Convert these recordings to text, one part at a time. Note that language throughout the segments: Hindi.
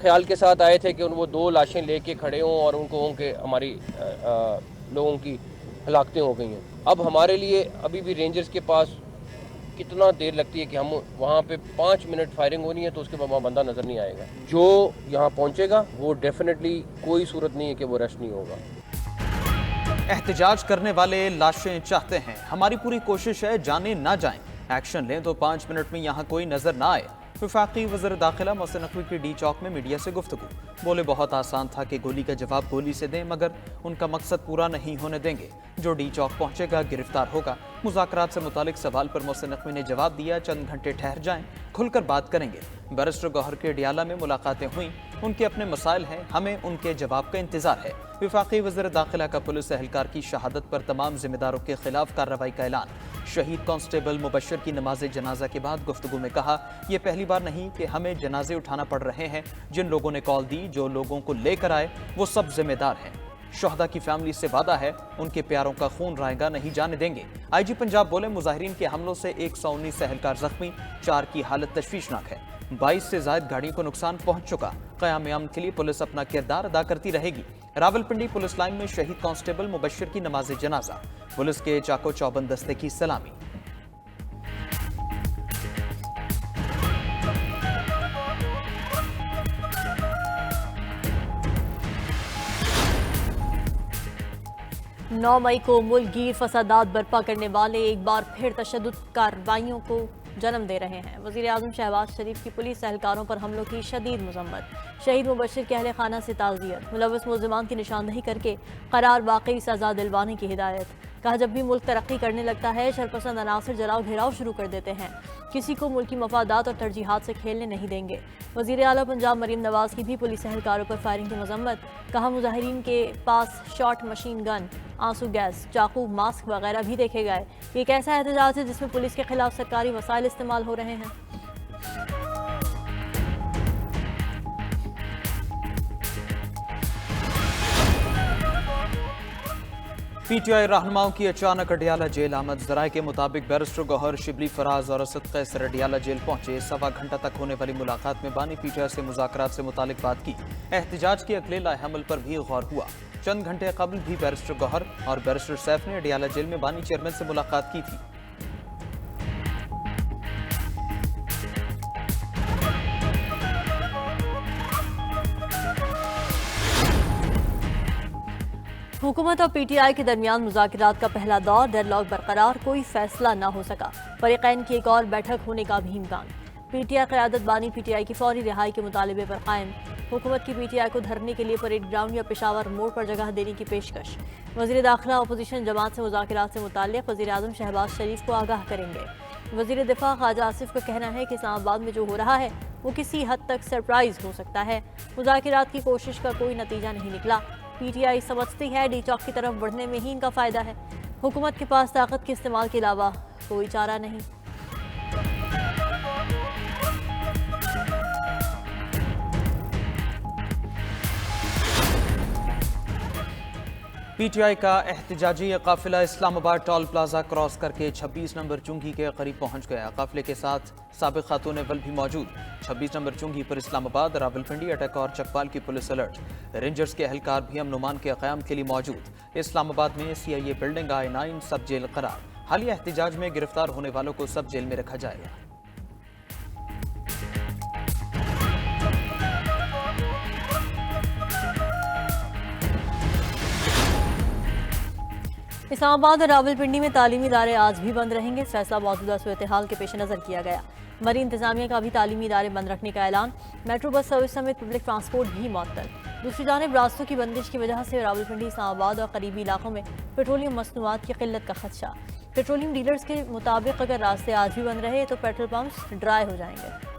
ख्याल के साथ आए थे कि वो 2 लाशें लेके खड़े हों और उनको हों कि हमारी लोगों की हलाकतें हो गई हैं। अब हमारे लिए अभी भी रेंजर्स के पास कितना देर लगती है कि हम वहाँ पे 5 मिनट फायरिंग होनी है तो उसके बाद वहाँ बंदा नज़र नहीं आएगा। जो यहाँ पहुँचेगा वो डेफिनेटली कोई सूरत नहीं है कि वो अरेस्ट नहीं होगा। एहतजाज करने वाले लाशें चाहते हैं, हमारी पूरी कोशिश है जाने ना जाएं, एक्शन लें तो 5 मिनट में यहाँ कोई नजर ना आए। वफाकी वज़ीर दाखिला मोहसिन नकवी की डी चौक में मीडिया से गुफ्तगू, बोले बहुत आसान था कि गोली का जवाब गोली से दें, मगर उनका मकसद पूरा नहीं होने देंगे। जो डी चौक पहुंचेगा गिरफ्तार होगा। मुज़ाकरात से मुतालिक सवाल पर मोहसिन नकवी ने जवाब दिया, चंद घंटे ठहर जाएं, खुलकर बात करेंगे। बैरिस्टर गौहर के डियाला में मुलाकातें हुई, उनके अपने मसाइल हैं, हमें उनके जवाब का इंतजार है। वफाकी वज़ीर दाखिला का पुलिस एहलकार की शहादत पर तमाम जिम्मेदारों के खिलाफ कार्रवाई का ऐलान। शहीद कांस्टेबल मुबशर की नमाज जनाजा के बाद गुफ्तगू में कहा, यह पहली बार नहीं कि हमें जनाजे उठाना पड़ रहे हैं। जिन लोगों ने कॉल दी, जो लोगों को लेकर आए, वो सब जिम्मेदार हैं। शोहदा की फैमिली से वादा है, उनके प्यारों का खून रायगा नहीं जाने देंगे। IG पंजाब बोले, मुजाहिरीन के हमलों से 119 एहलकार जख्मी, 4 की हालत तशवीशनाक है। 22 से ज्यादा गाड़ियों को नुकसान पहुंच चुका। क़याम अमन के लिए पुलिस अपना किरदार अदा करती रहेगी। रावलपिंडी पुलिस लाइन में शहीद कांस्टेबल मुबशर की नमाज जनाजा, पुलिस के चाको चौबंद दस्ते की सलामी। नौ मई को मुल्कगीर फसादात बर्पा करने वाले एक बार फिर तशद्दुद कार्रवाइयों को जन्म दे रहे हैं। वज़ीर आज़म शहबाज शरीफ की पुलिस एहलकारों पर हमलों की शदीद मजम्मत, शहीद मुबशर के अहले खाना से ताज़ियत, मुलव्वस मुल्ज़िमान की निशानदही करके करार वाकई सज़ा दिलवाने की हिदायत। कहा, जब भी मुल्क तरक्की करने लगता है शरपसंद अनासर जलाओ घेराव शुरू कर देते हैं, किसी को मुल्की मफादात और तरजीहात से खेलने नहीं देंगे। वज़ीर आला पंजाब मरीम नवाज की भी पुलिस एहलकारों पर फायरिंग की मजम्मत। कहा, मुजाहिरीन के पास शॉट मशीन गन, आंसू गैस, चाकू, मास्क वगैरह भी देखे गए। ये एक ऐसा एहतजाज है जिसमें पुलिस के खिलाफ सरकारी वसाइल इस्तेमाल हो रहे हैं। PTI रहनुमाओं की अचानक अडियाला जेल आमद। जराये के मुताबिक बैरिस्टर गौहर, शिबली फराज और असद कैसर अडियाला जेल पहुंचे। 1.25 घंटा तक होने वाली मुलाकात में बानी PTI से मुज़ाकरात से मुतालिक बात की। एहतजाज के अगले लाएहमल पर भी गौर हुआ। चंद घंटे कबल भी बैरिस्टर गौहर और बैरिस्टर सैफ ने अडियाला जेल में बानी चेयरमैन से मुलाकात की थी। हुकूमत और PTI के दरमियान मुज़ाकरात का पहला दौर, डेडलॉक बरकरार, कोई फैसला ना हो सका। फरीक़ैन की एक और बैठक होने का भी इम्कान। PTI क़यादत बानी PTI की फौरी रिहाई के मुतालबे पर कायम। हुकूमत की PTI को धरने के लिए परेड ग्राउंड या पेशावर मोड़ पर जगह देने की पेशकश। वज़ीर दाखिला अपोजिशन जमात से मुज़ाकरात से मुताल्लिक़ वज़ीर आज़म शहबाज शरीफ को आगाह करेंगे। वज़ीर दिफा ख्वाजा आसिफ का कहना है कि इस्लामाबाद में जो हो रहा है वो किसी हद तक सरप्राइज हो सकता है। मुज़ाकरात की कोशिश का कोई नतीजा नहीं निकला। PTI समझती है डी चौक की तरफ बढ़ने में ही इनका फ़ायदा है। हुकूमत के पास ताकत के इस्तेमाल के अलावा कोई चारा नहीं। PTI का एहतजाजी काफिला इस्लामाबाद टोल प्लाजा क्रॉस करके 26 नंबर चुंगी के करीब पहुंच गया। काफिले के साथ साबिक खातून अव्वल भी मौजूद। 26 नंबर चुंगी पर इस्लामाबाद, रावलपिंडी, अटक और चकपाल की पुलिस अलर्ट। रेंजर्स के एहलकार भी अमन-ओ-मान के क़याम के लिए मौजूद। इस्लामाबाद में CIA बिल्डिंग I9 सब जेल करार। हालिया एहतजाज में गिरफ्तार होने वालों को सब जेल में रखा जाएगा। इस्लामाबाद और रावलपिंडी में तालीमी इदारे आज भी बंद रहेंगे। फैसला मौजूदा सूरत-ए-हाल के पेश नज़र किया गया। मरी इंतजामिया का भी तालीमी इदारे बंद रखने का ऐलान। मेट्रो बस सर्विस समेत पब्लिक ट्रांसपोर्ट भी मअतल। दूसरी जानिब रास्तों की बंदिश की वजह से रावलपिंडी, इस्लामाबाद और करीबी इलाकों में पेट्रोलियम मसनूआत की किल्लत का खदशा। पेट्रोलियम डीलर्स के मुताबिक अगर रास्ते आज भी बंद रहे तो पेट्रोल पंप्स ड्राई हो जाएंगे।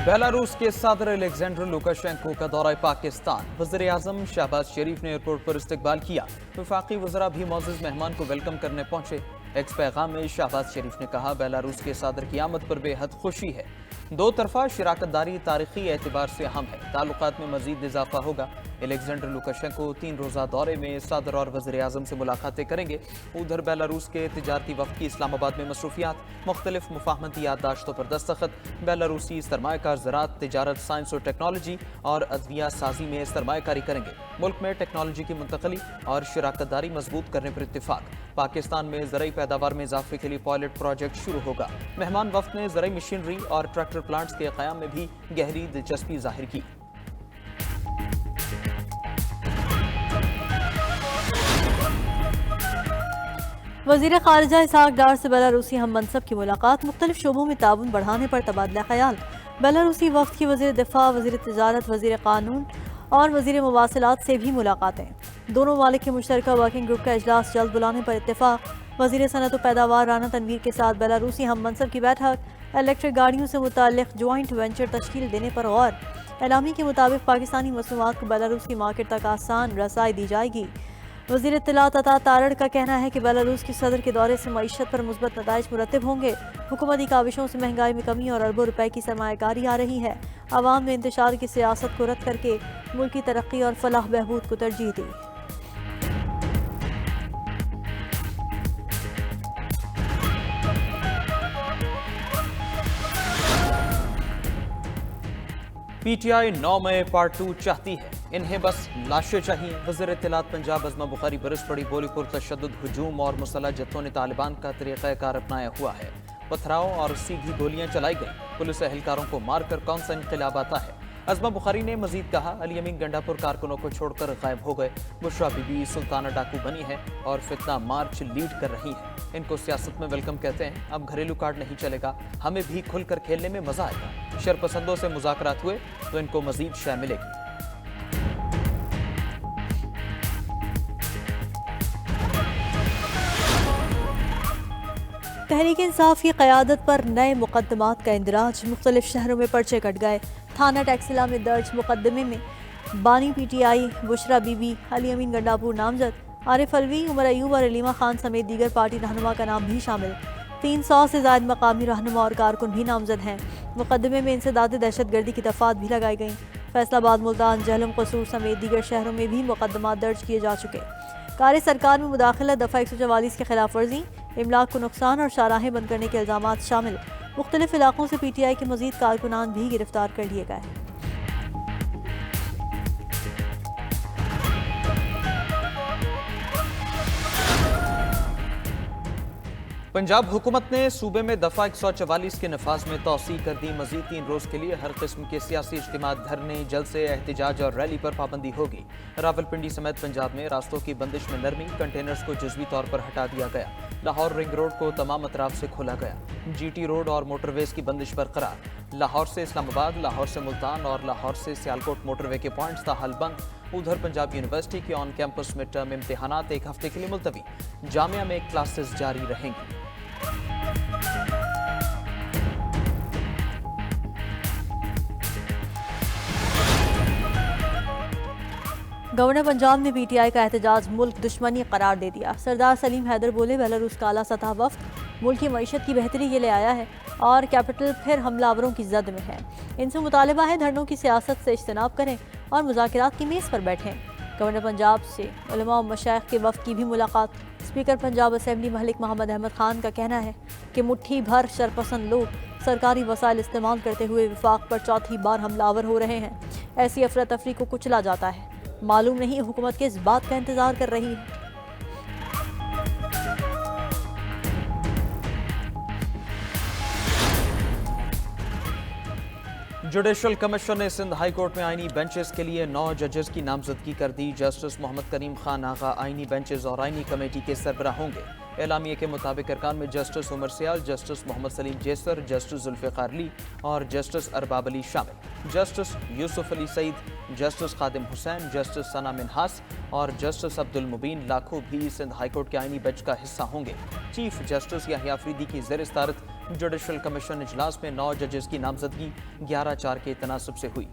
बेलारूस के सदर अलेक्जेंडर लुकाशेंको का दौरा पाकिस्तान। वज़ीर आज़म शहबाज शरीफ ने एयरपोर्ट पर इस्तकबाल किया। वफाकी वज़रा भी मौजूद मेहमान को वेलकम करने पहुंचे। एक पैगाम में शहबाज शरीफ ने कहा, बेलारूस के सदर की आमद पर बेहद खुशी है। दो तरफा शराकतदारी तारीखी एतबार से अहम है। ताल्लुकात में मजीद इजाफा होगा। एलेक्जेंडर लुकाशेंको 3 रोज़ा दौरे में सदर और वज़ीर आज़म से मुलाकातें करेंगे। उधर बेलारूस के तिजारती वफ़द की इस्लामाबाद में मसरूफियात, मुख्तलिफ मुफाहमती याददाश्तों पर दस्तखत। बेलारूसी सरमायाकार ज़राअत, तिजारत, साइंस और टेक्नोलॉजी और अद्विया साजी में सरमायाकारी करेंगे। मुल्क में टेक्नोलॉजी की मुंतकली और शराकतदारी मजबूत करने पर इत्तेफाक। पाकिस्तान में ज़रई पैदावार में इजाफे के लिए पायलट प्रोजेक्ट शुरू होगा। मेहमान वफ़द ने ज़रई मशीनरी और ट्रैक्टर प्लांट्स के क़याम में भी गहरी दिलचस्पी जाहिर की। वज़ीर ख़ारिजा इसहाक डार से बेलारूसी हम मनसब की मुलाकात, मुख्तलिफ शोबों में ताउन बढ़ाने पर तबादला ख्याल। बेलारूसी वफ़द की वज़ीर दिफा, वज़ीर तिजारत, वज़ीर क़ानून और वज़ीर मवासिलात से भी मुलाकातें। दोनों मालिक के मुश्तरका वर्किंग ग्रुप का इजलास जल्द बुलाने पर इत्तेफाक। वज़ीर सनअत व पैदावार राना तनवीर के साथ बेलारूसी हम मनसब की बैठक। इलेक्ट्रिक गाड़ियों से मुताल्लिक़ जॉइंट वेंचर तश्कील देने पर गौर। एलामी के मुताबिक पाकिस्तानी मसनूआत को बेलारूस की मार्केट तक आसान रसाई दी जाएगी। वज़ीर इत्तलात अता तारड़ का कहना है कि बेलारूस के सदर के दौरे से मईशत पर मुस्बत नताइज मुरतब होंगे। हुकूमती काविशों से महंगाई में कमी और अरबों रुपए की सरमायाकारी आ रही है। आवाम ने इंतशार की सियासत को रद्द करके मुल्क की तरक्की और फलाह बहबूद को तरजीह दी। PTI 9 मई पार्ट 2 चाहती है, इन्हें बस लाशें चाहिए। वज़ीर इत्तलात पंजाब अज़मा बुखारी बरस पड़ी। बोली पुरतशद्दुद हुजूम और मुसल्लह जत्थों ने तालिबान का तरीक़ाकार अपनाया हुआ है। पथराव और सीधी गोलियां चलाई गई। पुलिस एहलकारों को मारकर कौन सा इनकलाब आता है। अज़मा बुखारी ने मजीद कहा, अली अमीन गंडापुर कारकुनों को छोड़कर गायब हो गए। बुशरा बीबी सुल्ताना डाकू बनी है और फितना मार्च लीड कर रही है। इनको सियासत में वेलकम कहते हैं। अब घरेलू कार्ड नहीं चलेगा, हमें भी खुलकर खेलने में मजा आएगा। शरपसंदों से मुज़ाकरात हुए तो इनको मजीद शय मिलेगी। तहरीक इंसाफ की क़यादत पर नए मुकदमात का इंदराज। मुख्तलिफ शहरों में पर्चे कट गए। थाना टैक्सिला में दर्ज मुकदमे में बानी PTI, बुशरा बीबी, अली अमीन गंडापुर नामजद, आरिफ अलवी, उमर अयूब और अलीमा खान समेत दीगर पार्टी रहनुमा का नाम भी शामिल। 300 से ज़ायद मकामी रहनुमा और कारकुन भी नामजद हैं। मुकदमे में इंसदाद दहशत गर्दी की दफ़ात भी लगाई गई। फैसलाबाद, मुल्तान, जहलम, कसूर समेत दीगर शहरों में भी मुकदमा दर्ज किए जा चुके। कार्य सरकार में मुदाखलत, दफ़ा 144 की खिलाफ वर्जी, इमलाक को नुकसान और शाहराहें बंद करने के इल्ज़ामात शामिल। मुख्तलिफ इलाकों से PTI के मज़ीद कारकुनान भी गिरफ्तार कर लिए गए। पंजाब हुकूमत ने सूबे में दफ़ा 144 के नफाज में तोसी कर दी। मजीद 3 रोज़ के लिए हर किस्म के सियासी इज्तिमा, धरने, जलसे, एहतजाज और रैली पर पाबंदी होगी। रावलपिंडी समेत पंजाब में रास्तों की बंदिश में नरमी, कंटेनर्स को जुज़वी तौर पर हटा दिया गया। लाहौर रिंग रोड को तमाम अतराफ से खोला गया। GT रोड और मोटरवेज की बंदिश बरकरार। लाहौर से इस्लामाबाद, लाहौर से मुल्तान और लाहौर से सियालकोट मोटरवे के पॉइंट्स ताहाल बंद। उधर पंजाब यूनिवर्सिटी के ऑन कैंपस मिड टर्म इम्तिहानात 1 हफ्ते के लिए मुलतवी। जामिया में क्लासेस जारी रहेंगी। गवर्नर पंजाब ने PTI का एहतजाज मुल्क दुश्मनी करार दे दिया। सरदार सलीम हैदर बोले, बेलारूस का आला सतह वफ्द मुल्क की मईशत की बेहतरी के लिए आया है और कैपिटल फिर हमलावरों की जद में है। इनसे मुतालबा है धरनों की सियासत से इज्तनाब करें और मुज़ाकरात की मेज़ पर बैठें। गवर्नर पंजाब से उलमा और मशाइख के वफ्द की भी मुलाकात। स्पीकर पंजाब असेंबली मलिक मोहम्मद अहमद खान का कहना है कि मुट्ठी भर शरपसंद लोग सरकारी वसाइल इस्तेमाल करते हुए विफाक पर चौथी बार हमलावर हो रहे हैं। ऐसी अफरा तफरी को कुचला जाता है। मालूम नहीं हुकूमत किस बात का इंतजार कर रही है। जुडिशल कमीशन ने सिंध हाई कोर्ट में आईनी बेंचेस के लिए 9 जजेस की नामजदगी कर दी। जस्टिस मोहम्मद करीम खान आगा आईनी बेंचेस और आईनी कमेटी के सरबराह होंगे। एलामिया के मुताबिक अरकान में जस्टिस उमर सियाल, जस्टिस मोहम्मद सलीम जेसर, जस्टिस जुल्फ़िकार अली और जस्टिस अरबाब अली शामिल। जस्टिस यूसुफ अली सईद, जस्टिस खादिम हुसैन, जस्टिस सना मिनहास और जस्टिस अब्दुल मुबीन लाखों भी सिंध हाई कोर्ट के आईनी बेंच का हिस्सा होंगे। चीफ जस्टिस याहिया अफरीदी की ज़ेर सदारत जुडिशल कमीशन इजलास में 9 जजेस की नामजदगी 11-4 के तनासब से हुई।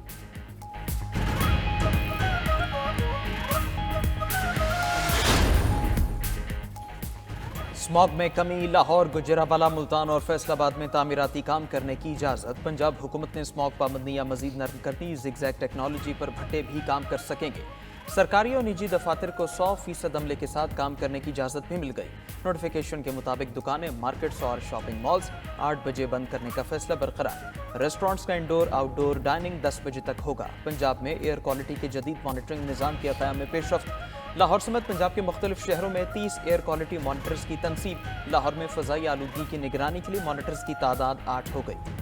स्मॉग में कमी, लाहौर, गुजरावाला, मुल्तान और फैसलाबाद में तामीराती काम करने की इजाजत। पंजाब हुकूमत ने स्मॉग पाबंदियां मजीद नरम कर दी। जिगजैग टेक्नोलॉजी पर भट्टे भी काम कर सकेंगे। सरकारी और निजी दफातर को 100% अमले के साथ काम करने की इजाजत भी मिल गई। नोटिफिकेशन के मुताबिक दुकानें, मार्केट्स और शॉपिंग मॉल्स 8 बजे बंद करने का फैसला बरकरार। रेस्टोरेंट्स का इंडोर आउटडोर डाइनिंग 10 बजे तक होगा। पंजाब में एयर क्वालिटी के जदीद मॉनिटरिंग निज़ाम के क़याम में पेशरफ्त। लाहौर समेत पंजाब के मुख्तलिफ शहरों में 30 एयर क्वालिटी मॉनिटर्स की तनसीब। लाहौर में फ़ज़ाई आलूदगी की निगरानी के लिए मॉनिटर्स की तादाद 8 हो गई।